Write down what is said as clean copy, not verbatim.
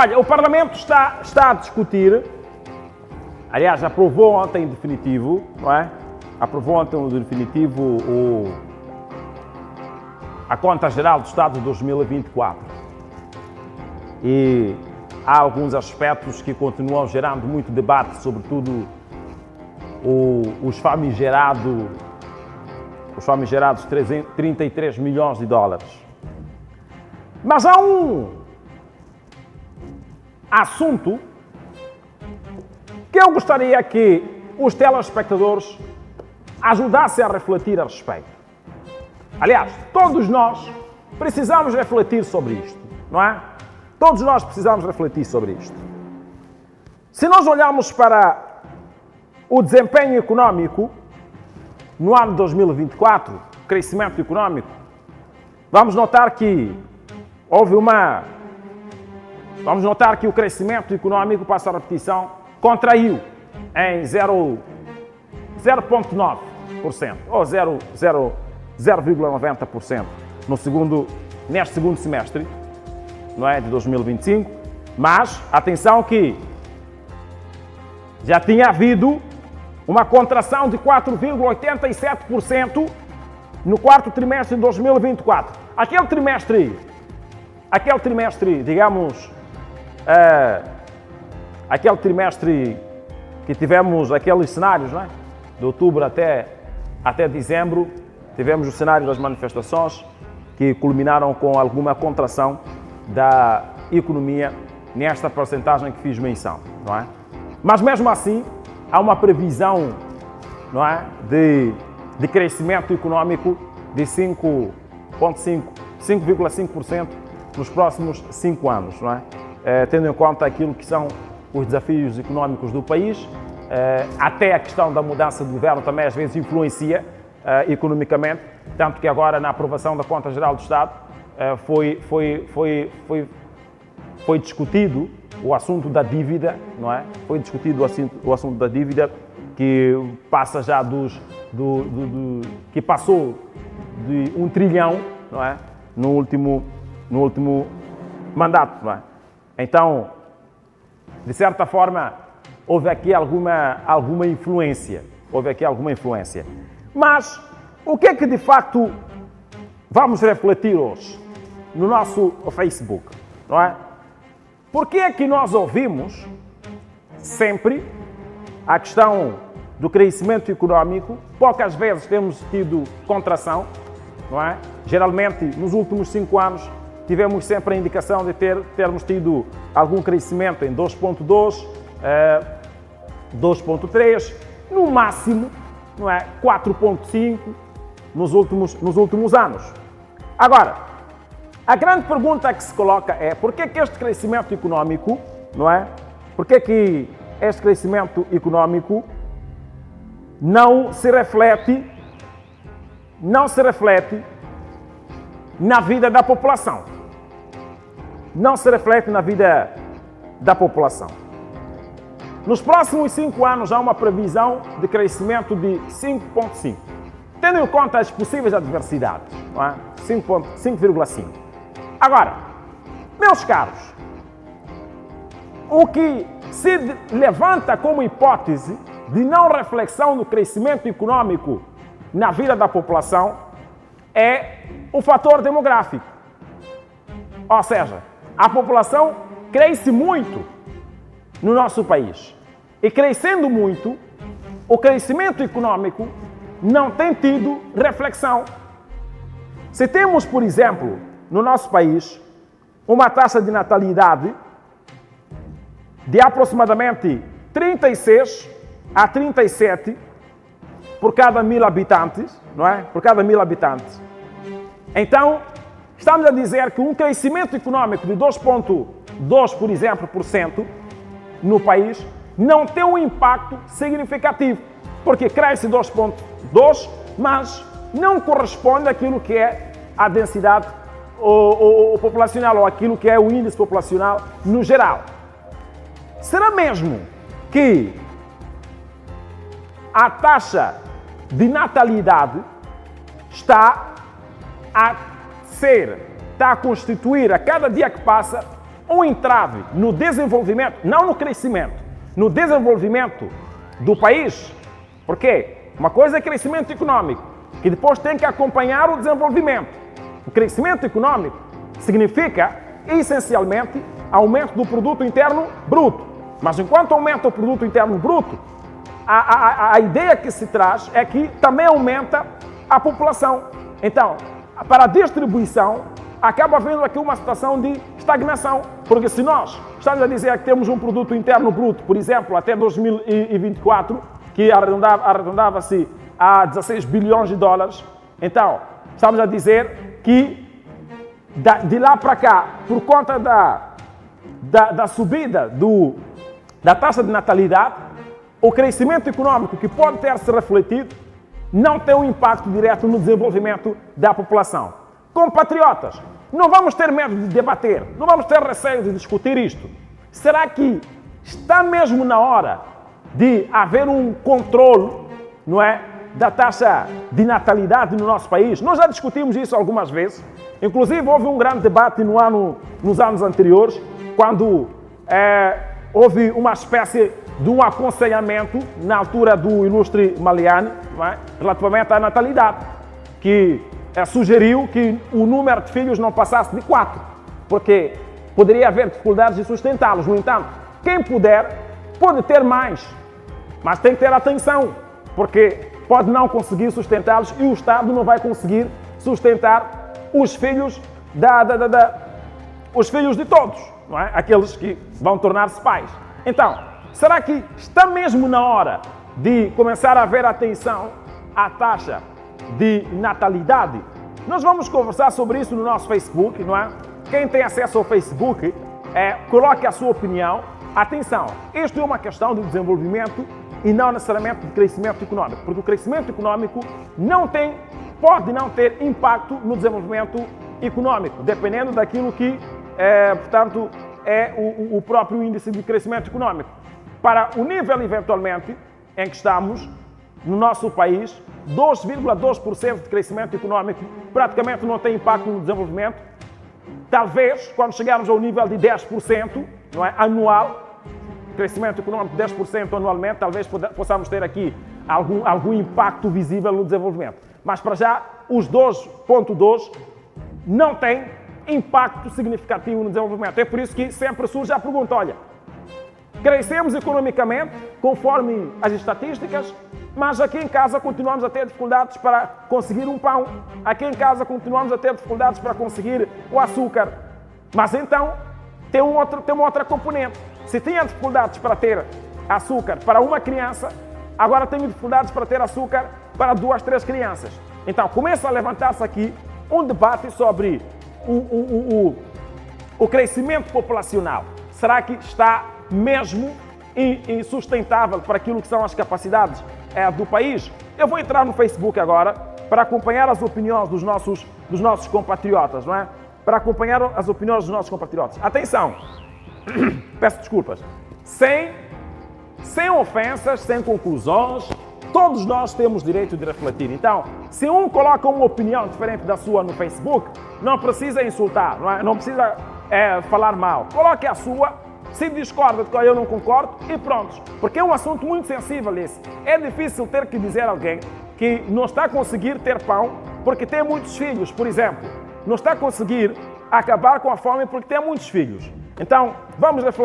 Olha, o Parlamento está a discutir, aliás, aprovou ontem em definitivo, não é? Aprovou ontem em definitivo a Conta Geral do Estado de 2024. E há alguns aspectos que continuam gerando muito debate, sobretudo os famigerados 33 milhões de dólares. Mas há um assunto que eu gostaria que os telespectadores ajudassem a refletir a respeito. Aliás, todos nós precisamos refletir sobre isto, não é? Todos nós precisamos refletir sobre isto. Se nós olharmos para o desempenho econômico no ano de 2024, crescimento econômico, vamos notar que o crescimento econômico, passa a repetição, contraiu em 0,9% ou 0,90% neste segundo semestre, não é, de 2025, mas atenção que já tinha havido uma contração de 4,87% no quarto trimestre de 2024. Aquele trimestre, digamos, aquele trimestre que tivemos aqueles cenários, não é? De outubro até dezembro, tivemos o cenário das manifestações que culminaram com alguma contração da economia nesta percentagem que fiz menção, não é? Mas mesmo assim, há uma previsão, não é, de crescimento econômico de 5,5% nos próximos 5 anos, não é? Tendo em conta aquilo que são os desafios econômicos do país, até a questão da mudança de governo também às vezes influencia economicamente, tanto que agora na aprovação da Conta Geral do Estado foi discutido o assunto da dívida, não é? Foi discutido o assunto da dívida que passa já que passou de 1 trilhão, não é? No último mandato, não é? Então, de certa forma, houve aqui alguma influência. Mas, o que é que de facto vamos refletir hoje no nosso Facebook, não é? Por que é que nós ouvimos sempre a questão do crescimento econômico? Poucas vezes temos tido contração, não é? Geralmente, nos últimos 5 anos, tivemos sempre a indicação de termos tido algum crescimento em 2,2, 2,3, no máximo, não é? 4,5 nos últimos anos. Agora, a grande pergunta que se coloca é por que este crescimento econômico, não é? Por que este crescimento econômico não se reflete na vida da população? Não se reflete na vida da população. Nos próximos 5 anos há uma previsão de crescimento de 5,5. Tendo em conta as possíveis adversidades, não é? 5,5. Agora, meus caros, o que se levanta como hipótese de não reflexão do crescimento econômico na vida da população é o fator demográfico. Ou seja, a população cresce muito no nosso país. E crescendo muito, o crescimento econômico não tem tido reflexão. Se temos, por exemplo, no nosso país, uma taxa de natalidade de aproximadamente 36 a 37 por cada 1000 habitantes, não é? Por cada 1000 habitantes. Então, estamos a dizer que um crescimento econômico de 2,2, por exemplo, por cento no país não tem um impacto significativo, porque cresce 2,2, mas não corresponde àquilo que é a densidade populacional ou aquilo que é o índice populacional no geral. Será mesmo que a taxa de natalidade está a constituir a cada dia que passa um entrave no desenvolvimento, não no crescimento, no desenvolvimento do país. Por quê? Uma coisa é crescimento econômico, que depois tem que acompanhar o desenvolvimento. O crescimento econômico significa, essencialmente, aumento do produto interno bruto. Mas enquanto aumenta o produto interno bruto, a ideia que se traz é que também aumenta a população. Então, para a distribuição, acaba havendo aqui uma situação de estagnação. Porque se nós estamos a dizer que temos um produto interno bruto, por exemplo, até 2024, que arredondava-se a 16 bilhões de dólares, então, estamos a dizer que de lá para cá, por conta da subida da taxa de natalidade, o crescimento econômico que pode ter se refletido não tem um impacto direto no desenvolvimento da população. Compatriotas, não vamos ter medo de debater, não vamos ter receio de discutir isto. Será que está mesmo na hora de haver um controle, não é, da taxa de natalidade no nosso país? Nós já discutimos isso algumas vezes. Inclusive, houve um grande debate nos anos anteriores, quando houve uma espécie de um aconselhamento, na altura do ilustre Maliani, não é, relativamente à natalidade, que sugeriu que o número de filhos não passasse de 4, porque poderia haver dificuldades de sustentá-los. No entanto, quem puder, pode ter mais, mas tem que ter atenção, porque pode não conseguir sustentá-los e o Estado não vai conseguir sustentar os filhos os filhos de todos, não é? Aqueles que vão tornar-se pais. Então, será que está mesmo na hora de começar a haver atenção à taxa de natalidade? Nós vamos conversar sobre isso no nosso Facebook, não é? Quem tem acesso ao Facebook, coloque a sua opinião. Atenção, isto é uma questão de desenvolvimento e não necessariamente de crescimento econômico, porque o crescimento econômico pode não ter impacto no desenvolvimento econômico, dependendo daquilo que, portanto, é o próprio índice de crescimento econômico. Para o nível, eventualmente, em que estamos, no nosso país, 2,2% de crescimento econômico praticamente não tem impacto no desenvolvimento. Talvez, quando chegarmos ao nível de 10%, não é, anual, crescimento econômico de 10% anualmente, talvez possamos ter aqui algum impacto visível no desenvolvimento. Mas, para já, os 2,2% não têm impacto significativo no desenvolvimento. É por isso que sempre surge a pergunta, olha, crescemos economicamente, conforme as estatísticas, mas aqui em casa continuamos a ter dificuldades para conseguir um pão. Aqui em casa continuamos a ter dificuldades para conseguir o açúcar. Mas então, tem uma outra componente. Se tinha dificuldades para ter açúcar para uma criança, agora tem dificuldades para ter açúcar para 2, 3 crianças. Então, começa a levantar-se aqui um debate sobre o crescimento populacional. Será que está mesmo insustentável para aquilo que são as capacidades do país? Eu vou entrar no Facebook agora para acompanhar as opiniões dos nossos compatriotas, não é? Para acompanhar as opiniões dos nossos compatriotas. Atenção! Peço desculpas. Sem ofensas, sem conclusões, todos nós temos direito de refletir. Então, se um coloca uma opinião diferente da sua no Facebook, não precisa insultar, não é? Não precisa falar mal. Coloque a sua. Se discorda de qual eu não concordo, e pronto. Porque é um assunto muito sensível esse. É difícil ter que dizer a alguém que não está a conseguir ter pão porque tem muitos filhos, por exemplo. Não está a conseguir acabar com a fome porque tem muitos filhos. Então, vamos refletir.